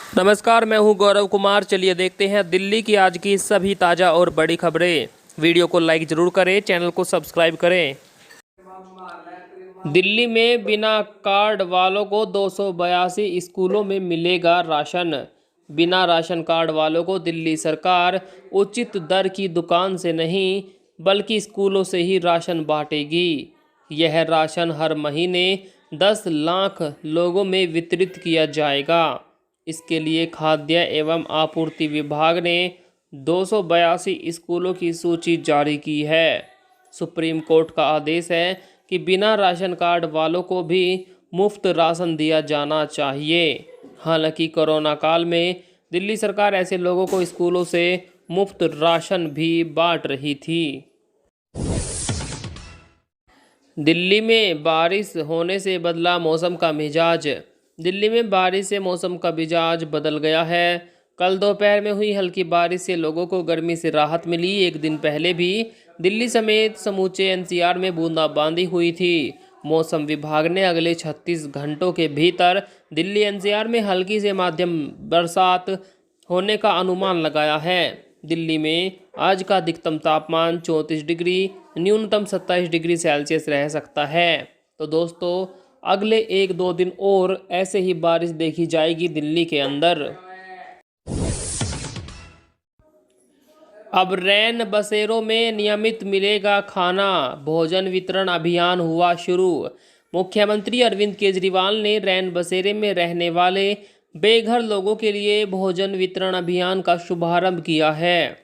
नमस्कार, मैं हूं गौरव कुमार। चलिए देखते हैं दिल्ली की आज की सभी ताज़ा और बड़ी खबरें। वीडियो को लाइक जरूर करें, चैनल को सब्सक्राइब करें। दिल्ली में बिना कार्ड वालों को 282 स्कूलों में मिलेगा राशन। बिना राशन कार्ड वालों को दिल्ली सरकार उचित दर की दुकान से नहीं बल्कि स्कूलों से ही राशन बांटेगी। यह राशन हर महीने 10 लाख लोगों में वितरित किया जाएगा। इसके लिए खाद्य एवं आपूर्ति विभाग ने 282 स्कूलों की सूची जारी की है। सुप्रीम कोर्ट का आदेश है कि बिना राशन कार्ड वालों को भी मुफ्त राशन दिया जाना चाहिए। हालांकि कोरोना काल में दिल्ली सरकार ऐसे लोगों को स्कूलों से मुफ्त राशन भी बांट रही थी। दिल्ली में बारिश होने से बदला मौसम का मिजाज। दिल्ली में बारिश से मौसम का मिजाज बदल गया है। कल दोपहर में हुई हल्की बारिश से लोगों को गर्मी से राहत मिली। एक दिन पहले भी दिल्ली समेत समूचे एनसीआर में बूंदाबांदी हुई थी। मौसम विभाग ने अगले 36 घंटों के भीतर दिल्ली एनसीआर में हल्की से मध्यम बरसात होने का अनुमान लगाया है। दिल्ली में आज का अधिकतम तापमान 34 डिग्री, न्यूनतम 27 डिग्री सेल्सियस रह सकता है। तो दोस्तों, अगले 1-2 दिन और ऐसे ही बारिश देखी जाएगी दिल्ली के अंदर। अब रैन बसेरों में नियमित मिलेगा खाना, भोजन वितरण अभियान हुआ शुरू। मुख्यमंत्री अरविंद केजरीवाल ने रैन बसेरे में रहने वाले बेघर लोगों के लिए भोजन वितरण अभियान का शुभारंभ किया है।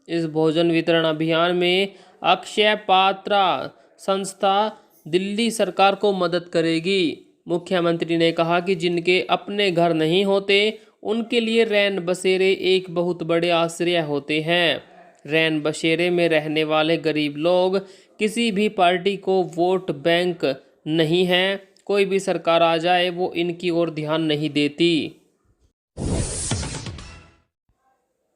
इस भोजन वितरण अभियान में अक्षय पात्रा संस्था दिल्ली सरकार को मदद करेगी। मुख्यमंत्री ने कहा कि जिनके अपने घर नहीं होते उनके लिए रैन बसेरे एक बहुत बड़े आश्रय होते हैं। रैन बसेरे में रहने वाले गरीब लोग किसी भी पार्टी को वोट बैंक नहीं हैं। कोई भी सरकार आ जाए वो इनकी ओर ध्यान नहीं देती।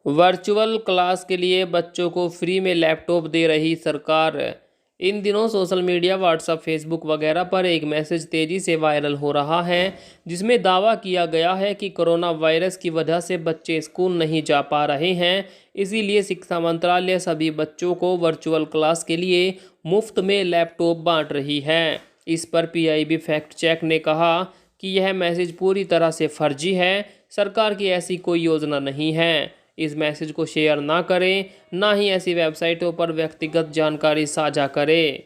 वर्चुअल क्लास के लिए बच्चों को फ्री में लैपटॉप दे रही सरकार। इन दिनों सोशल मीडिया, व्हाट्सएप, फेसबुक वगैरह पर एक मैसेज तेजी से वायरल हो रहा है जिसमें दावा किया गया है कि कोरोना वायरस की वजह से बच्चे स्कूल नहीं जा पा रहे हैं। इसीलिए शिक्षा मंत्रालय सभी बच्चों को वर्चुअल क्लास के लिए मुफ्त में लैपटॉप बांट रही है। इस पर पीआईबी फैक्ट चेक ने कहा कि यह मैसेज पूरी तरह से फर्जी है। सरकार की ऐसी कोई योजना नहीं है। इस मैसेज को शेयर ना करें, ना ही ऐसी वेबसाइटों पर व्यक्तिगत जानकारी साझा करें।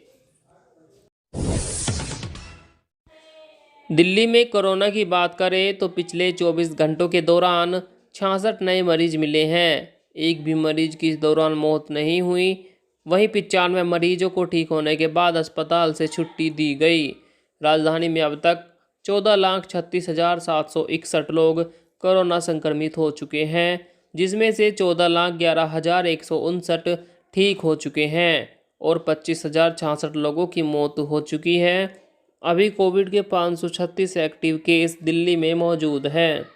दिल्ली में कोरोना की बात करें तो पिछले 24 घंटों के दौरान 66 नए मरीज मिले हैं। एक भी मरीज की इस दौरान मौत नहीं हुई। वहीं 95 मरीजों को ठीक होने के बाद अस्पताल से छुट्टी दी गई। राजधानी में अब तक 14,36,761 लोग कोरोना संक्रमित हो चुके हैं, जिसमें से 14,11,159 ठीक हो चुके हैं और 25,066 लोगों की मौत हो चुकी है। अभी कोविड के 536 एक्टिव केस दिल्ली में मौजूद हैं।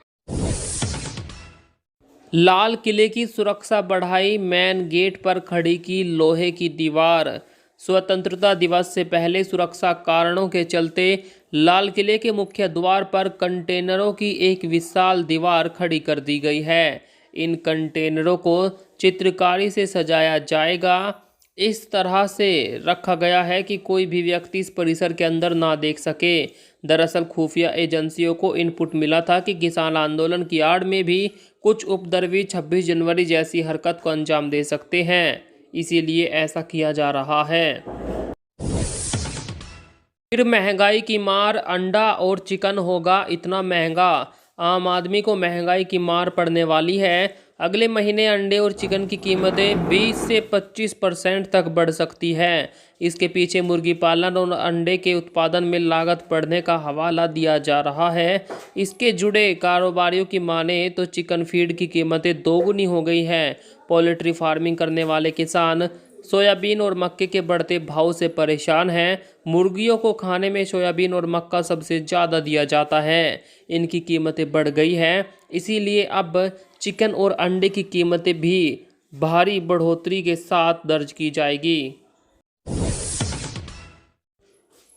लाल किले की सुरक्षा बढ़ाई, मेन गेट पर खड़ी की लोहे की दीवार। स्वतंत्रता दिवस से पहले सुरक्षा कारणों के चलते लाल किले के मुख्य द्वार पर कंटेनरों की एक विशाल दीवार खड़ी कर दी गई है। इन कंटेनरों को चित्रकारी से सजाया जाएगा। इस तरह से रखा गया है कि कोई भी व्यक्ति इस परिसर के अंदर ना देख सके। दरअसल खुफिया एजेंसियों को इनपुट मिला था कि किसान आंदोलन की आड़ में भी कुछ उपद्रवी 26 जनवरी जैसी हरकत को अंजाम दे सकते हैं, इसीलिए ऐसा किया जा रहा है। फिर महंगाई की मार, अंडा और चिकन होगा इतना महंगा। आम आदमी को महंगाई की मार पड़ने वाली है। अगले महीने अंडे और चिकन की कीमतें 20 से 25% तक बढ़ सकती है। इसके पीछे मुर्गी पालन और अंडे के उत्पादन में लागत बढ़ने का हवाला दिया जा रहा है। इसके जुड़े कारोबारियों की माने तो चिकन फीड की कीमतें दोगुनी हो गई है। पोल्ट्री फार्मिंग करने वाले किसान सोयाबीन और मक्के के बढ़ते भाव से परेशान हैं। मुर्गियों को खाने में सोयाबीन और मक्का सबसे ज़्यादा दिया जाता है। इनकी कीमतें बढ़ गई हैं, इसीलिए अब चिकन और अंडे की कीमतें भी भारी बढ़ोतरी के साथ दर्ज की जाएगी।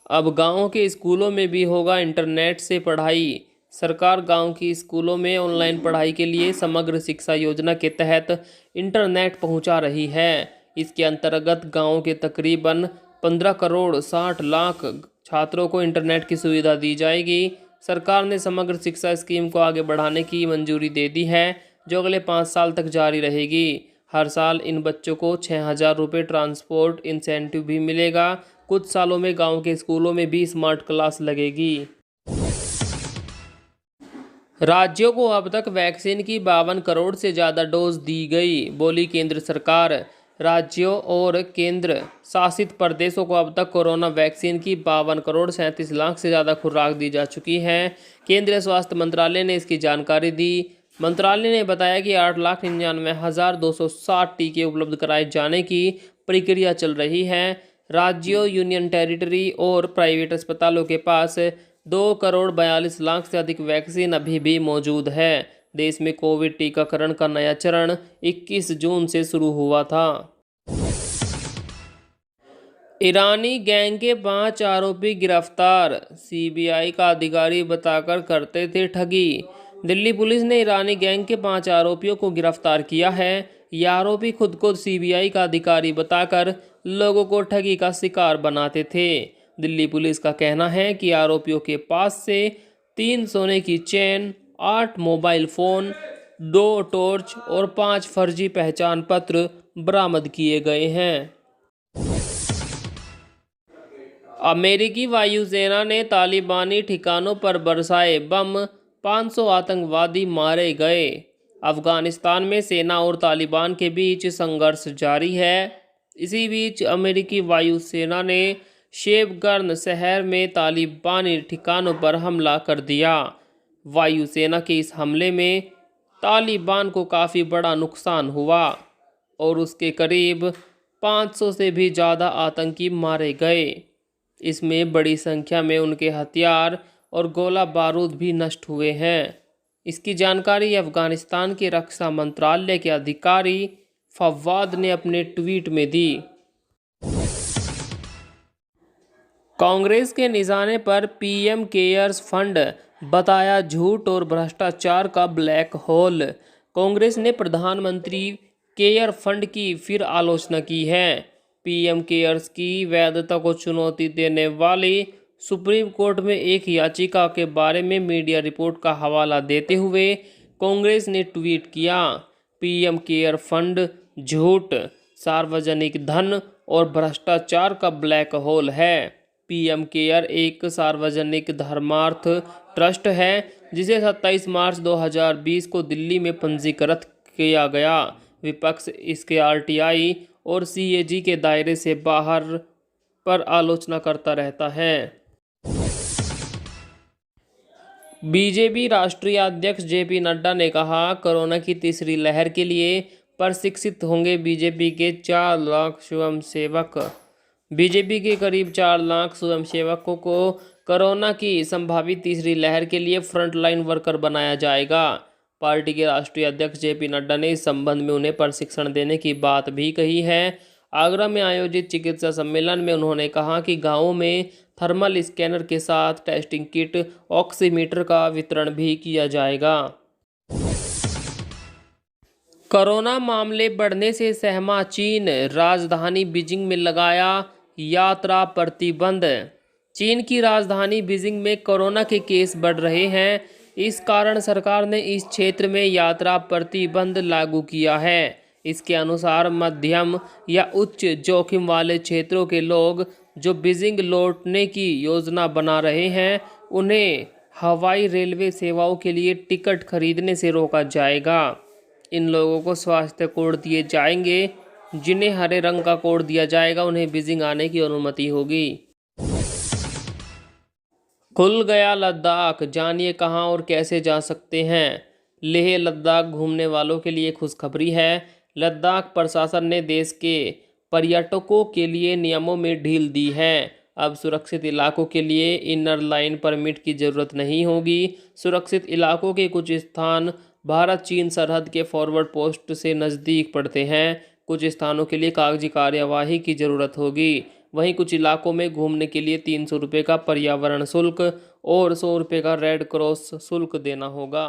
अब गाँव के स्कूलों में भी होगा इंटरनेट से पढ़ाई। सरकार गांव की स्कूलों में ऑनलाइन पढ़ाई के लिए समग्र शिक्षा योजना के तहत इंटरनेट पहुंचा रही है। इसके अंतर्गत गांव के तकरीबन 15 करोड़ 60 लाख छात्रों को इंटरनेट की सुविधा दी जाएगी। सरकार ने समग्र शिक्षा स्कीम को आगे बढ़ाने की मंजूरी दे दी है, जो अगले 5 साल तक जारी रहेगी। हर साल इन बच्चों को 6,000 रुपये ट्रांसपोर्ट इंसेंटिव भी मिलेगा। कुछ सालों में गांव के स्कूलों में भी स्मार्ट क्लास लगेगी। राज्यों को अब तक वैक्सीन की 52 करोड़ से ज़्यादा डोज दी गई, बोली केंद्र सरकार। राज्यों और केंद्र शासित प्रदेशों को अब तक कोरोना वैक्सीन की 52 करोड़ 37 लाख से ज़्यादा खुराक दी जा चुकी है। केंद्रीय स्वास्थ्य मंत्रालय ने इसकी जानकारी दी। मंत्रालय ने बताया कि 8,99,260 टीके उपलब्ध कराए जाने की प्रक्रिया चल रही है। राज्यों, यूनियन टेरिटरी और प्राइवेट अस्पतालों के पास 2 करोड़ 42 लाख से अधिक वैक्सीन अभी भी मौजूद है। देश में कोविड टीकाकरण का नया चरण 21 जून से शुरू हुआ था। ईरानी गैंग के 5 आरोपी गिरफ्तार, सीबीआई का अधिकारी बताकर करते थे ठगी। दिल्ली पुलिस ने ईरानी गैंग के 5 आरोपियों को गिरफ्तार किया है। ये आरोपी खुद को सीबीआई का अधिकारी बताकर लोगों को ठगी का शिकार बनाते थे। दिल्ली पुलिस का कहना है कि आरोपियों के पास से 3 सोने की चेन, 8 मोबाइल फ़ोन, 2 टॉर्च और 5 फर्जी पहचान पत्र बरामद किए गए हैं। अमेरिकी वायुसेना ने तालिबानी ठिकानों पर बरसाए बम, 500 आतंकवादी मारे गए। अफगानिस्तान में सेना और तालिबान के बीच संघर्ष जारी है। इसी बीच अमेरिकी वायुसेना ने शेवगर्न शहर में तालिबानी ठिकानों पर हमला कर दिया। वायुसेना के इस हमले में तालिबान को काफ़ी बड़ा नुकसान हुआ और उसके करीब 500 से भी ज़्यादा आतंकी मारे गए। इसमें बड़ी संख्या में उनके हथियार और गोला बारूद भी नष्ट हुए हैं। इसकी जानकारी अफगानिस्तान के रक्षा मंत्रालय के अधिकारी फवाद ने अपने ट्वीट में दी। कांग्रेस के निशाने पर पीएम केयर्स फंड, बताया झूठ और भ्रष्टाचार का ब्लैक होल। कांग्रेस ने प्रधानमंत्री केयर फंड की फिर आलोचना की है। पीएम केयर्स की वैधता को चुनौती देने वाली सुप्रीम कोर्ट में एक याचिका के बारे में मीडिया रिपोर्ट का हवाला देते हुए कांग्रेस ने ट्वीट किया, पीएम केयर फंड झूठ, सार्वजनिक धन और भ्रष्टाचार का ब्लैक होल है। पीएम केयर एक सार्वजनिक धर्मार्थ ट्रस्ट है जिसे 27 मार्च 2020 को दिल्ली में पंजीकृत किया गया। विपक्ष इसके आरटीआई और सीएजी के दायरे से बाहर पर आलोचना करता रहता है। बीजेपी राष्ट्रीय अध्यक्ष जेपी नड्डा ने कहा, कोरोना की तीसरी लहर के लिए प्रशिक्षित होंगे बीजेपी के 4 लाख स्वयंसेवक। बीजेपी के करीब 4 लाख स्वयंसेवकों को कोरोना की संभावित तीसरी लहर के लिए फ्रंटलाइन वर्कर बनाया जाएगा। पार्टी के राष्ट्रीय अध्यक्ष जेपी नड्डा ने इस संबंध में उन्हें प्रशिक्षण देने की बात भी कही है। आगरा में आयोजित चिकित्सा सम्मेलन में उन्होंने कहा कि गांवों में थर्मल स्कैनर के साथ टेस्टिंग किट, ऑक्सीमीटर का वितरण भी किया जाएगा। कोरोना मामले बढ़ने से सहमा चीन, राजधानी बीजिंग में लगाया यात्रा प्रतिबंध। चीन की राजधानी बीजिंग में कोरोना के केस बढ़ रहे हैं। इस कारण सरकार ने इस क्षेत्र में यात्रा प्रतिबंध लागू किया है। इसके अनुसार मध्यम या उच्च जोखिम वाले क्षेत्रों के लोग जो बीजिंग लौटने की योजना बना रहे हैं, उन्हें हवाई रेलवे सेवाओं के लिए टिकट खरीदने से रोका जाएगा। इन लोगों को स्वास्थ्य कोड दिए जाएंगे। जिन्हें हरे रंग का कोड दिया जाएगा उन्हें बीजिंग आने की अनुमति होगी। खुल गया लद्दाख, जानिए कहां और कैसे जा सकते हैं। लेह लद्दाख घूमने वालों के लिए खुशखबरी है। लद्दाख प्रशासन ने देश के पर्यटकों के लिए नियमों में ढील दी है। अब सुरक्षित इलाकों के लिए इनर लाइन परमिट की ज़रूरत नहीं होगी। सुरक्षित इलाकों के कुछ स्थान भारत चीन सरहद के फॉरवर्ड पोस्ट से नज़दीक पड़ते हैं। कुछ स्थानों के लिए कागजी कार्यवाही की ज़रूरत होगी। वहीं कुछ इलाकों में घूमने के लिए 300 रुपये का पर्यावरण शुल्क और 100 रुपये का रेड क्रॉस शुल्क देना होगा।